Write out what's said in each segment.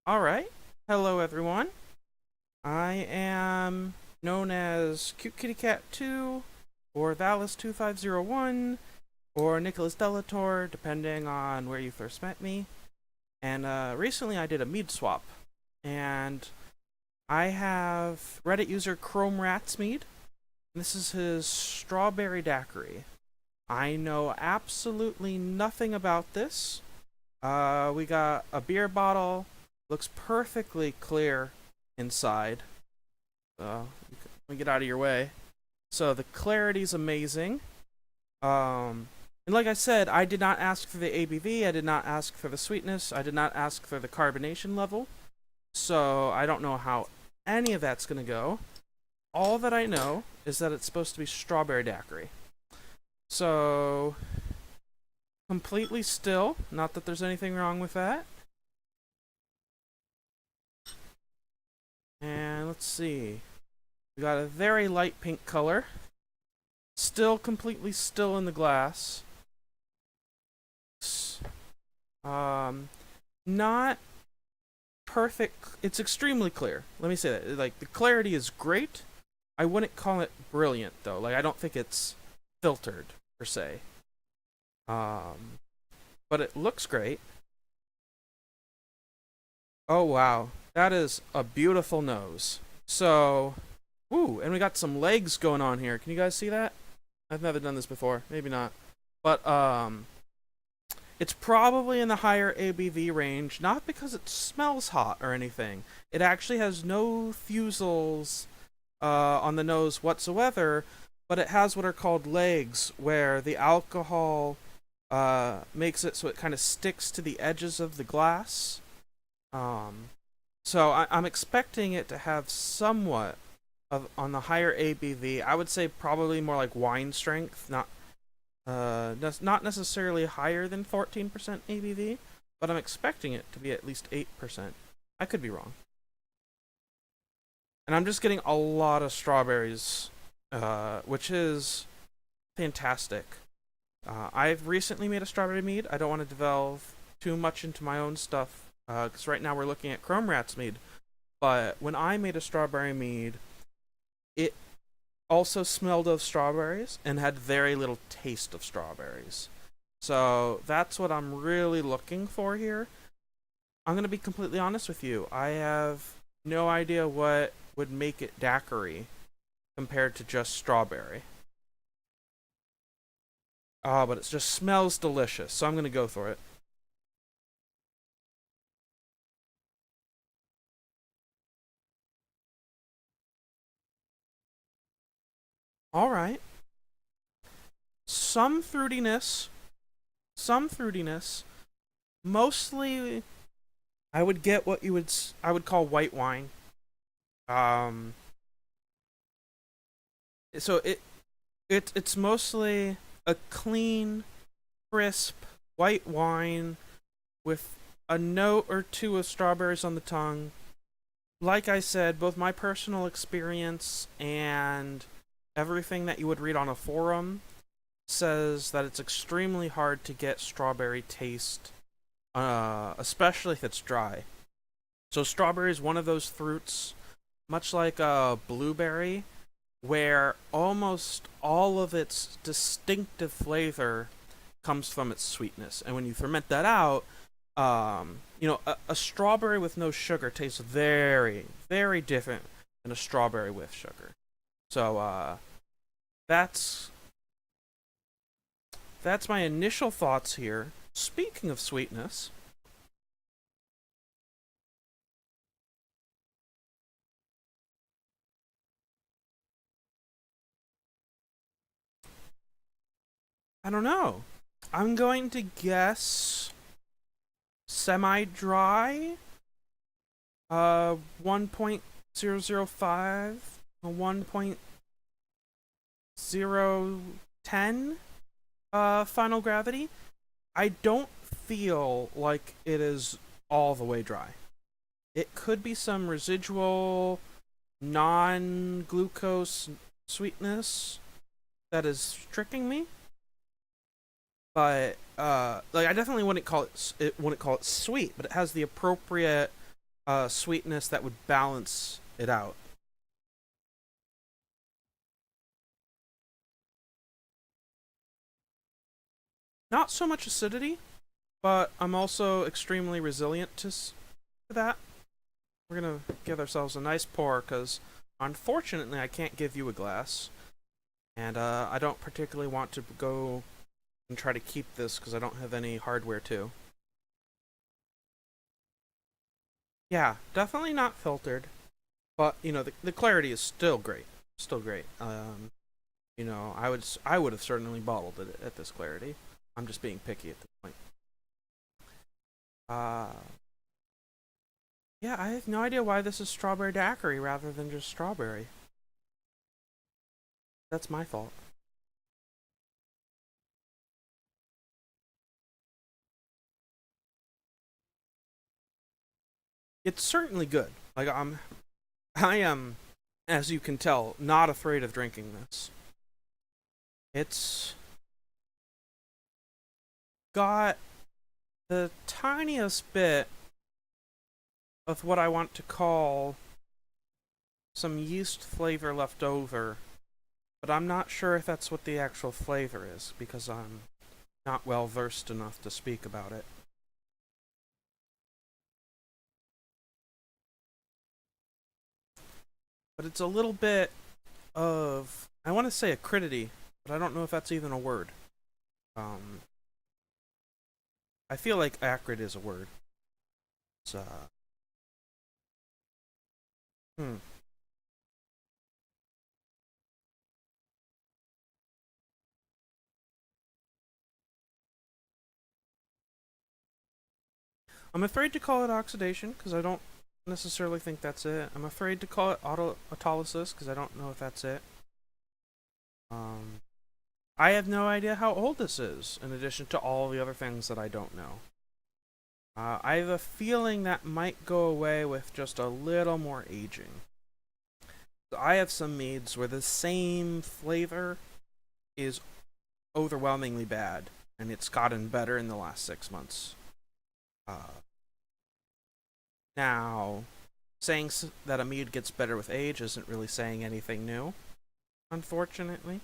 Alright, hello everyone. I am known as CuteKittyCat2, or Valis2501, or Nicholas Delator, depending on where you first met me. And recently I did a mead swap, and I have Reddit user Chromerat's mead. This is his strawberry daiquiri. I know absolutely nothing about this. We got a beer bottle. Looks perfectly clear inside. Let me get out of your way. So the clarity's amazing. And like I said, I did not ask for the ABV. I did not ask for the sweetness. I did not ask for the carbonation level. So I don't know how any of that's gonna go. All that I know is that it's supposed to be strawberry daiquiri. So completely still. Not that there's anything wrong with that. And let's see. We got a very light pink color. Still completely still in the glass. Not perfect. It's extremely clear. Let me say that. Like, the clarity is great. I wouldn't call it brilliant, though. Like, I don't think it's filtered, per se. But it looks great. Oh, wow. That is a beautiful nose. So, ooh, and we got some legs going on here. Can you guys see that? I've never done this before. Maybe not. But, it's probably in the higher ABV range, not because it smells hot or anything. It actually has no fusels on the nose whatsoever, but it has what are called legs, where the alcohol makes it so it kind of sticks to the edges of the glass. So I'm expecting it to have somewhat of on the higher ABV. I would say probably more like wine strength, not necessarily higher than 14% ABV, but I'm expecting it to be at least 8%. I could be wrong. And I'm just getting a lot of strawberries, which is fantastic. I've recently made a strawberry mead. I don't want to delve too much into my own stuff, because right now we're looking at Chromerat's mead. But when I made a strawberry mead, it also smelled of strawberries and had very little taste of strawberries. So that's what I'm really looking for here. I'm going to be completely honest with you. I have no idea what would make it daiquiri compared to just strawberry. But it just smells delicious, so I'm going to go for it. Alright. Some fruitiness. Some fruitiness. Mostly, I would get what I would call white wine. Um, so it's mostly a clean, crisp white wine with a note or two of strawberries on the tongue. Like I said, both my personal experience and everything that you would read on a forum says that it's extremely hard to get strawberry taste, especially if it's dry. So strawberry is one of those fruits, much like a blueberry, where almost all of its distinctive flavor comes from its sweetness. And when you ferment that out, a strawberry with no sugar tastes very, very different than a strawberry with sugar. So, that's my initial thoughts here. Speaking of sweetness, I don't know. I'm going to guess semi-dry. 1.005, 1.010 final gravity. I don't feel like it is all the way dry. It could be some residual non-glucose sweetness that is tricking me, but like I definitely wouldn't call it sweet, but it has the appropriate sweetness that would balance it out. Not so much acidity, but I'm also extremely resilient to that. We're gonna give ourselves a nice pour, because unfortunately I can't give you a glass. And I don't particularly want to go and try to keep this because I don't have any hardware to. Yeah, definitely not filtered, but you know the clarity is still great, still great. You know, I would have certainly bottled it at this clarity. I'm just being picky at this point. Uh, yeah, I have no idea why this is strawberry daiquiri rather than just strawberry. That's my fault. It's certainly good. Like I am, as you can tell, not afraid of drinking this. It's got the tiniest bit of what I want to call some yeast flavor left over, but I'm not sure if that's what the actual flavor is because I'm not well versed enough to speak about it. But it's a little bit of, I want to say acridity, but I don't know if that's even a word. Um, I feel like acrid is a word. It's hmm. I'm afraid to call it oxidation because I don't necessarily think that's it. I'm afraid to call it autolysis because I don't know if that's it. Um, I have no idea how old this is, in addition to all the other things that I don't know. I have a feeling that might go away with just a little more aging. I have some meads where the same flavor is overwhelmingly bad, and it's gotten better in the last 6 months. Uh, Now, saying that a mead gets better with age isn't really saying anything new, unfortunately.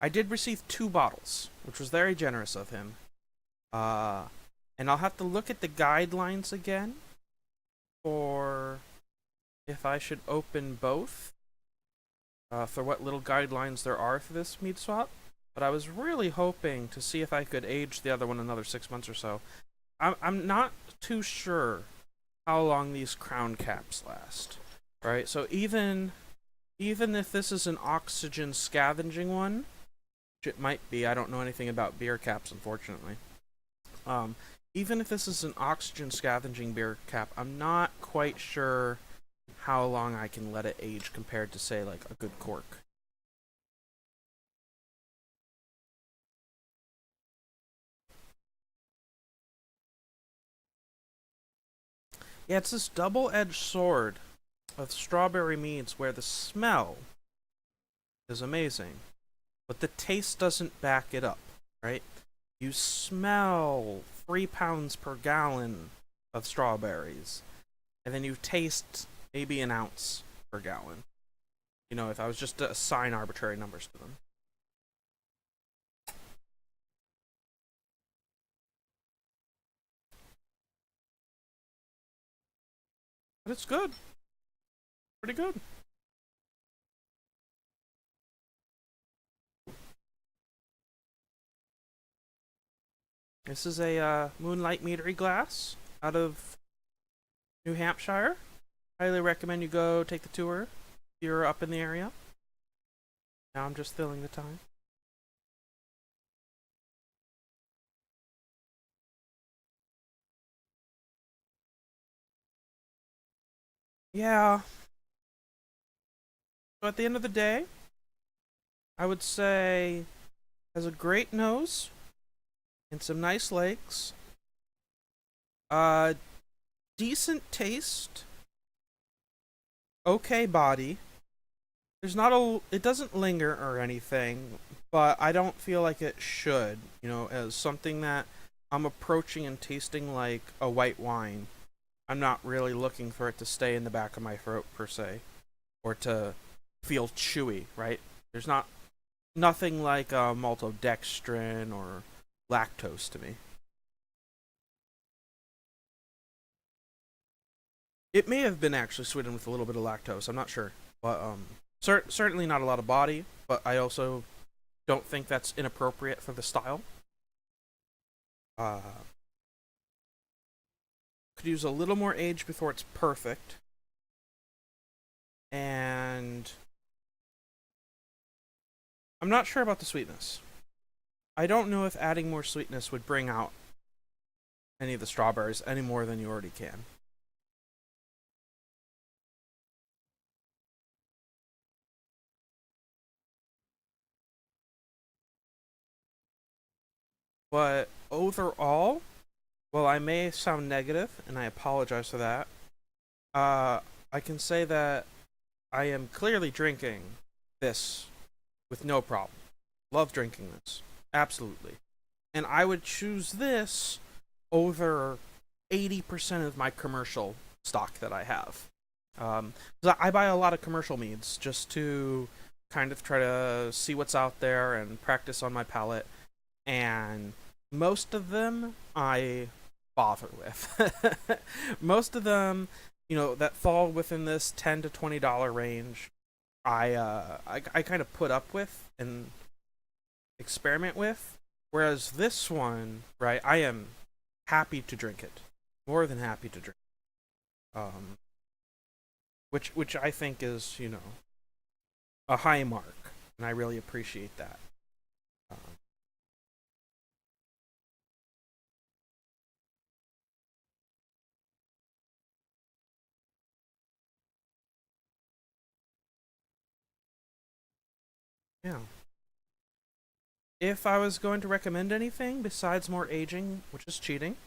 I did receive 2 bottles, which was very generous of him. Uh, and I'll have to look at the guidelines again for if I should open both, for what little guidelines there are for this mead swap. But I was really hoping to see if I could age the other one another 6 months or so. I'm not too sure how long these crown caps last, right? So even if this is an oxygen scavenging one, which it might be, I don't know anything about beer caps, unfortunately. Even if this is an oxygen scavenging beer cap, I'm not quite sure how long I can let it age compared to, say, like a good cork. Yeah, it's this double-edged sword of strawberry meads where the smell is amazing, but the taste doesn't back it up, right? You smell 3 pounds per gallon of strawberries, and then you taste maybe an ounce per gallon. You know, if I was just to assign arbitrary numbers to them. But it's good. Pretty good. This is a Moonlight Meadery glass out of New Hampshire. Highly recommend you go take the tour if you're up in the area. Now I'm just filling the time. Yeah. So at the end of the day, I would say has a great nose and some nice legs. Uh, decent taste. Okay body. There's not a. It doesn't linger or anything, but I don't feel like it should. You know, as something that I'm approaching and tasting like a white wine. I'm not really looking for it to stay in the back of my throat per se, or to feel chewy, right? There's nothing like maltodextrin or lactose to me. It may have been actually sweetened with a little bit of lactose. I'm not sure, but certainly not a lot of body. But I also don't think that's inappropriate for the style. Uh, could use a little more age before it's perfect, and I'm not sure about the sweetness. I don't know if adding more sweetness would bring out any of the strawberries any more than you already can. But overall, well, I may sound negative, and I apologize for that. Uh, I can say that I am clearly drinking this with no problem. Love drinking this. Absolutely. And I would choose this over 80% of my commercial stock that I have. 'Cause I buy a lot of commercial meads just to kind of try to see what's out there and practice on my palate. And most of them I bother with. Most of them, that fall within this $10 to $20 range, I kind of put up with and experiment with. Whereas this one, right, I am happy to drink it, more than happy to drink. Um, which I think is a high mark, and I really appreciate that. Um, yeah. If I was going to recommend anything besides more aging, which is cheating,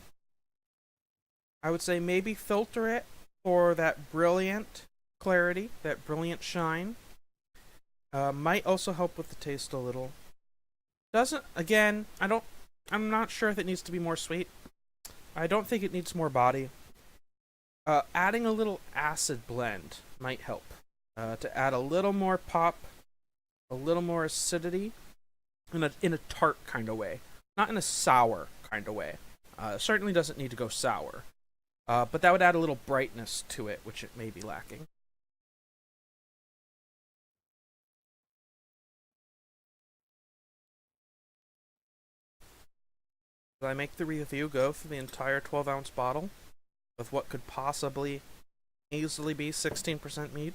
I would say maybe filter it for that brilliant clarity, that brilliant shine. Might also help with the taste a little. Doesn't again? I'm not sure if it needs to be more sweet. I don't think it needs more body. Adding a little acid blend might help. To add a little more pop, a little more acidity, in a tart kind of way, not in a sour kind of way. Certainly doesn't need to go sour. But that would add a little brightness to it, which it may be lacking. Did I make the review go for the entire 12-ounce bottle with what could possibly easily be 16% mead?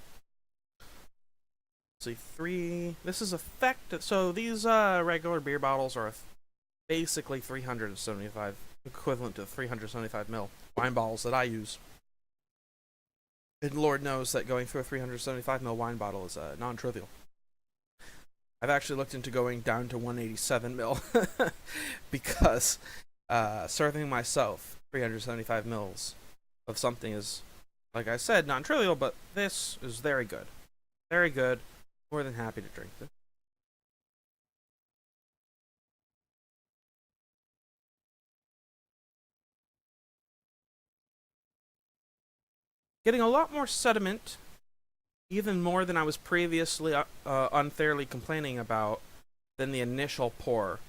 Let's see, three. This is effective. So these regular beer bottles are basically 375, equivalent to 375 ml wine bottles that I use. And Lord knows that going through a 375 ml wine bottle is non-trivial. I've actually looked into going down to 187 mil because serving myself 375 mils of something is, like I said, non-trivial, but this is very good. Very good. More than happy to drink this. Getting a lot more sediment, even more than I was previously unfairly complaining about than the initial pour,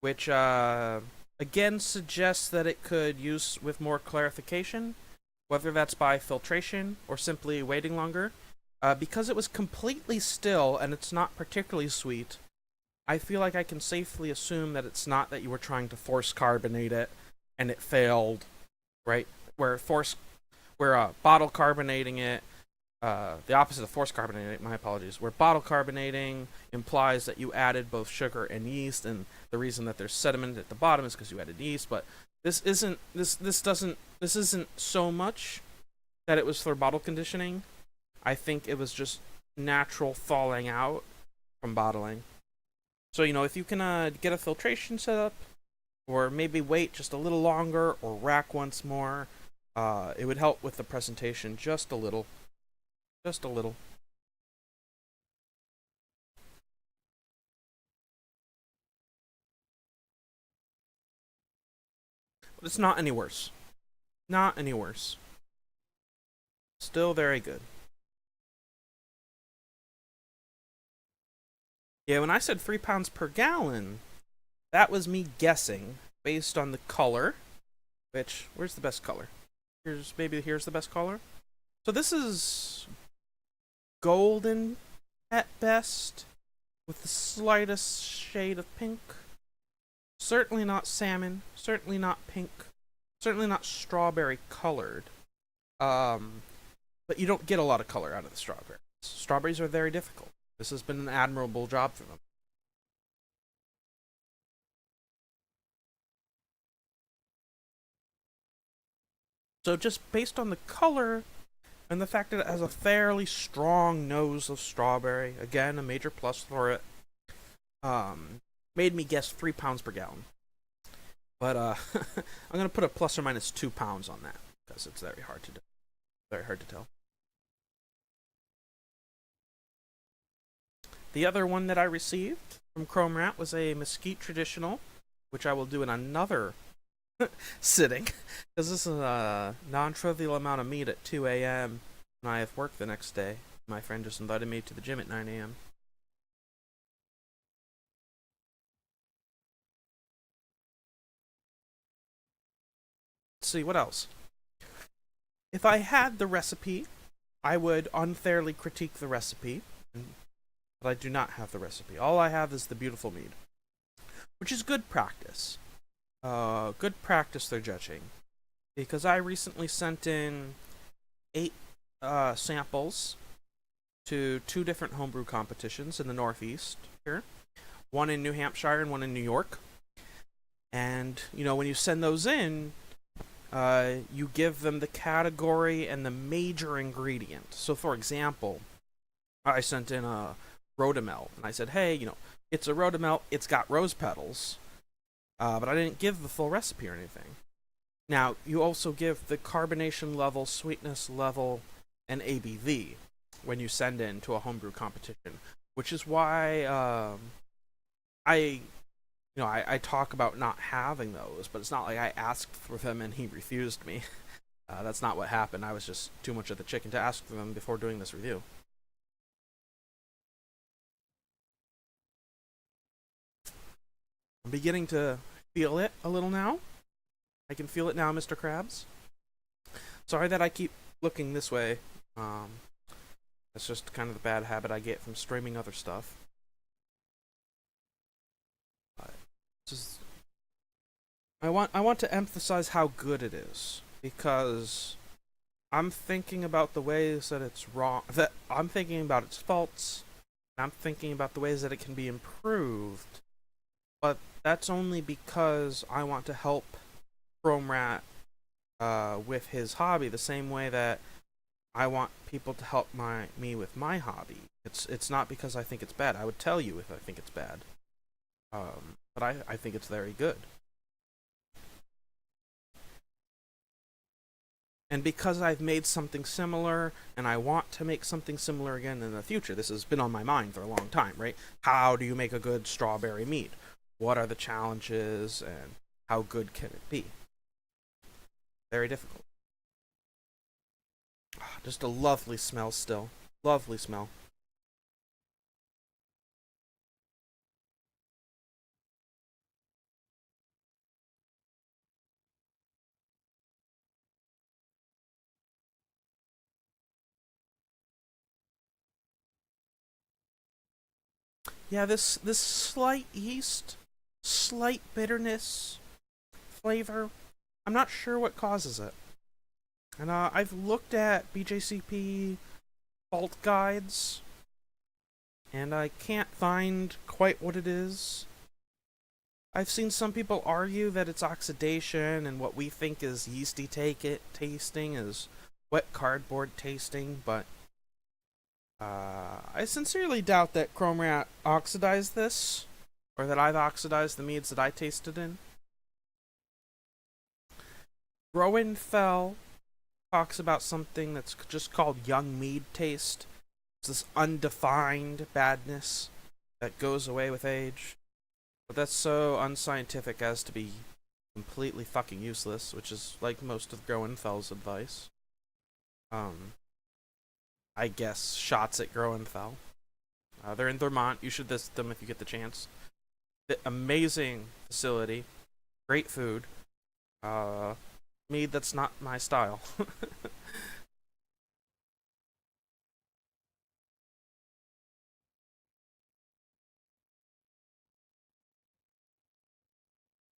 which again suggests that it could use with more clarification, whether that's by filtration or simply waiting longer. Because it was completely still and it's not particularly sweet, I feel like I can safely assume that it's not that you were trying to force carbonate it and it failed, right? Where bottle carbonating it, the opposite of force carbonating, my apologies, where bottle carbonating implies that you added both sugar and yeast, and the reason that there's sediment at the bottom is because you added yeast. But this isn't so much that it was for bottle conditioning. I think it was just natural falling out from bottling. So if you can get a filtration set up, or maybe wait just a little longer, or rack once more, it would help with the presentation just a little. Just a little. It's not any worse. Not any worse. Still very good. Yeah, when I said 3 pounds per gallon, that was me guessing based on the color. Which, where's the best color? Here's the best color. So this is golden at best, with the slightest shade of pink. Certainly not salmon, certainly not pink, certainly not strawberry colored. But you don't get a lot of color out of the strawberries. Strawberries are very difficult. This has been an admirable job for them. So just based on the color and the fact that it has a fairly strong nose of strawberry, again, a major plus for it, made me guess 3 pounds per gallon. But I'm going to put a plus or minus 2 pounds on that, because it's very hard to do. Very hard to tell. The other one that I received from Chromerat was a Mesquite Traditional, which I will do in another sitting, because this is a non-trivial amount of meat at 2 a.m. when I have work the next day. My friend just invited me to the gym at 9 a.m. Let's see, what else? If I had the recipe, I would unfairly critique the recipe, but I do not have the recipe. All I have is the beautiful mead, which is good practice. Good practice they're judging, because I recently sent in 8 samples to 2 different homebrew competitions in the Northeast here, one in New Hampshire and one in New York. And when you send those in, you give them the category and the major ingredient. So, for example, I sent in a Rhodamel, and I said, hey, it's a Rhodamel, it's got rose petals. But I didn't give the full recipe or anything. Now, you also give the carbonation level, sweetness level, and ABV when you send in to a homebrew competition, which is why I talk about not having those, but it's not like I asked for them and he refused me. That's not what happened. I was just too much of the chicken to ask for them before doing this review. I'm beginning to feel it a little now. I can feel it now, Mr. Krabs. Sorry that I keep looking this way. That's just kind of the bad habit I get from streaming other stuff. I want to emphasize how good it is, because I'm thinking about the ways that it's wrong. That I'm thinking about its faults. And I'm thinking about the ways that it can be improved. But that's only because I want to help Chromerat with his hobby, the same way that I want people to help me with my hobby. It's not because I think it's bad. I would tell you if I think it's bad. But I think it's very good. And because I've made something similar, and I want to make something similar again in the future, this has been on my mind for a long time, right? How do you make a good strawberry mead? What are the challenges, and how good can it be? Very difficult. Just a lovely smell still. Lovely smell. Yeah, this slight yeast, slight bitterness, flavor. I'm not sure what causes it. And I've looked at BJCP fault guides, and I can't find quite what it is. I've seen some people argue that it's oxidation, and what we think is yeasty tasting is wet cardboard tasting, but I sincerely doubt that Chromerat oxidized this, or that I've oxidized the meads that I tasted in. Rowan Fell talks about something that's just called young mead taste. It's this undefined badness that goes away with age. But that's so unscientific as to be completely fucking useless, which is like most of Groenfel's advice. I guess shots at Groenfell. They're in Vermont. You should visit them if you get the chance. Amazing facility, great food. Mead that's not my style.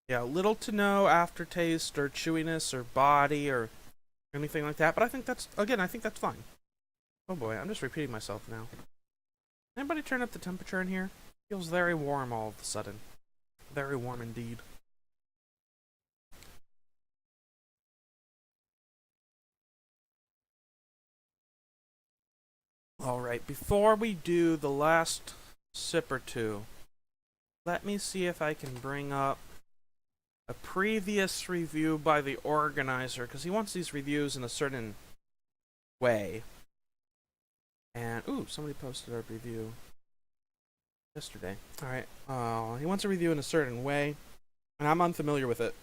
Yeah, little to no aftertaste or chewiness or body or anything like that. But I think that's, again, I think that's fine. Oh boy, I'm just repeating myself now. Anybody turn up the temperature in here? Feels very warm all of a sudden. Very warm indeed. Alright, before we do the last sip or two, let me see if I can bring up a previous review by the organizer, because he wants these reviews in a certain way. And, ooh, somebody posted our review yesterday. Alright, he wants a review in a certain way, and I'm unfamiliar with it.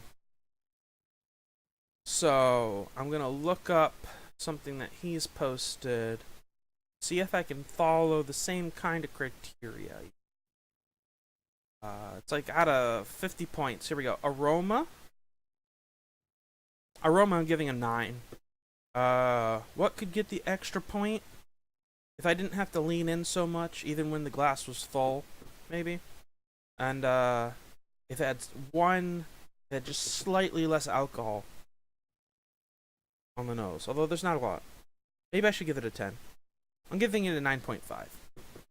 So, I'm gonna look up something that he's posted, see if I can follow the same kind of criteria. It's like out of 50 points. Here we go. Aroma, I'm giving a 9. What could get the extra point? If I didn't have to lean in so much, even when the glass was full, maybe. And, if it had just slightly less alcohol on the nose. Although there's not a lot. Maybe I should give it a 10. I'm giving it a 9.5.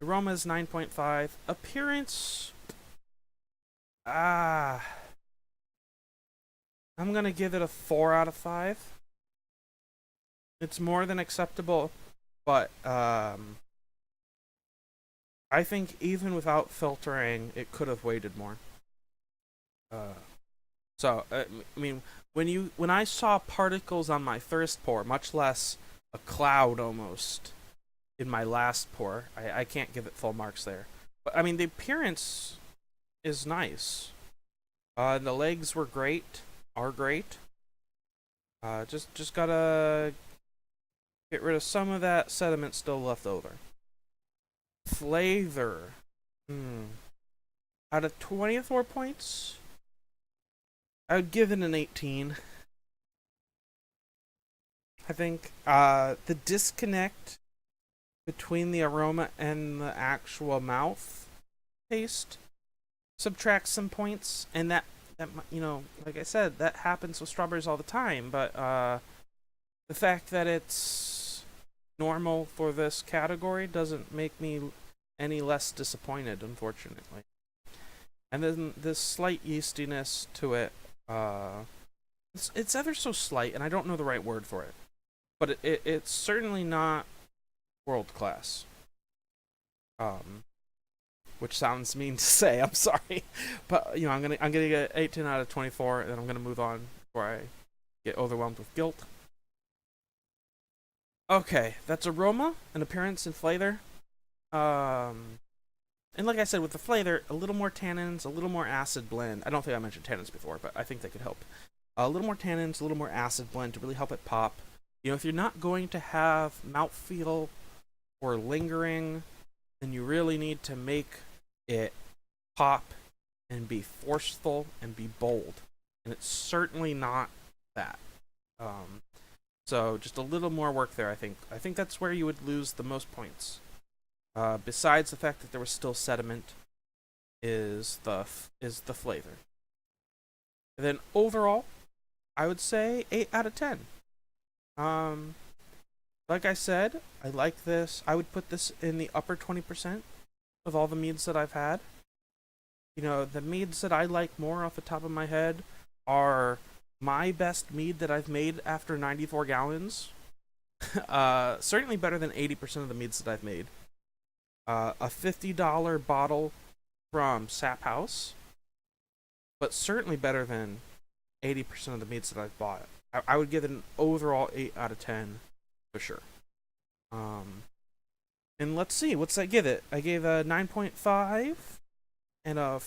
Aroma is 9.5. Appearance... I'm gonna give it a 4 out of 5. It's more than acceptable, but I think even without filtering, it could have weighted more. I mean, when I saw particles on my first pour, much less a cloud almost in my last pour, I can't give it full marks there. But I mean, the appearance is nice. The legs were great, are great. Just gotta get rid of some of that sediment still left over. Flavor. Out of 24 points, I would give it an 18. I think the disconnect between the aroma and the actual mouth taste subtracts some points, and that like I said, that happens with strawberries all the time, but the fact that it's normal for this category doesn't make me any less disappointed, unfortunately. And then this slight yeastiness to it, it's ever so slight, and I don't know the right word for it, but it's certainly not world class. Which sounds mean to say. I'm sorry, but I'm gonna get 18 out of 24, and then I'm gonna move on before I get overwhelmed with guilt. Okay, that's aroma and appearance and flavor. And like I said, with the flavor, a little more tannins, a little more acid blend. I don't think I mentioned tannins before, but I think they could help. A little more tannins, a little more acid blend to really help it pop. If you're not going to have mouthfeel or lingering, then you really need to make it pop and be forceful and be bold, and it's certainly not that. So just a little more work there. I think that's where you would lose the most points. Besides the fact that there was still sediment, is the flavor. And then overall, I would say 8 out of 10. Like I said, I like this. I would put this in the upper 20% of all the meads that I've had. The meads that I like more off the top of my head are my best mead that I've made after 94 gallons. Certainly better than 80% of the meads that I've made. A $50 bottle from Sap House, but certainly better than 80% of the meads that I've bought. I would give it an overall 8 out of 10 for sure. And let's see, what's I give it? I gave a 9.5 and a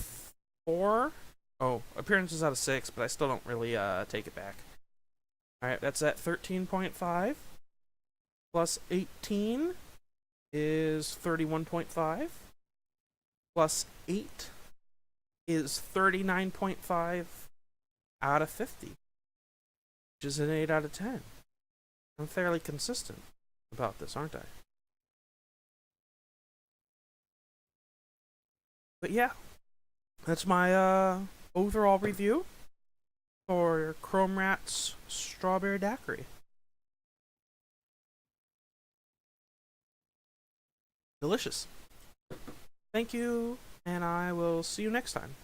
4 Oh, appearance is out of 6, but I still don't really take it back. Alright, that's at 13.5. Plus 18 is 31.5. Plus 8 is 39.5 out of 50. Which is an 8 out of 10. I'm fairly consistent about this, aren't I? But yeah, that's my overall review for Chromerat's Strawberry Daiquiri. Delicious. Thank you, and I will see you next time.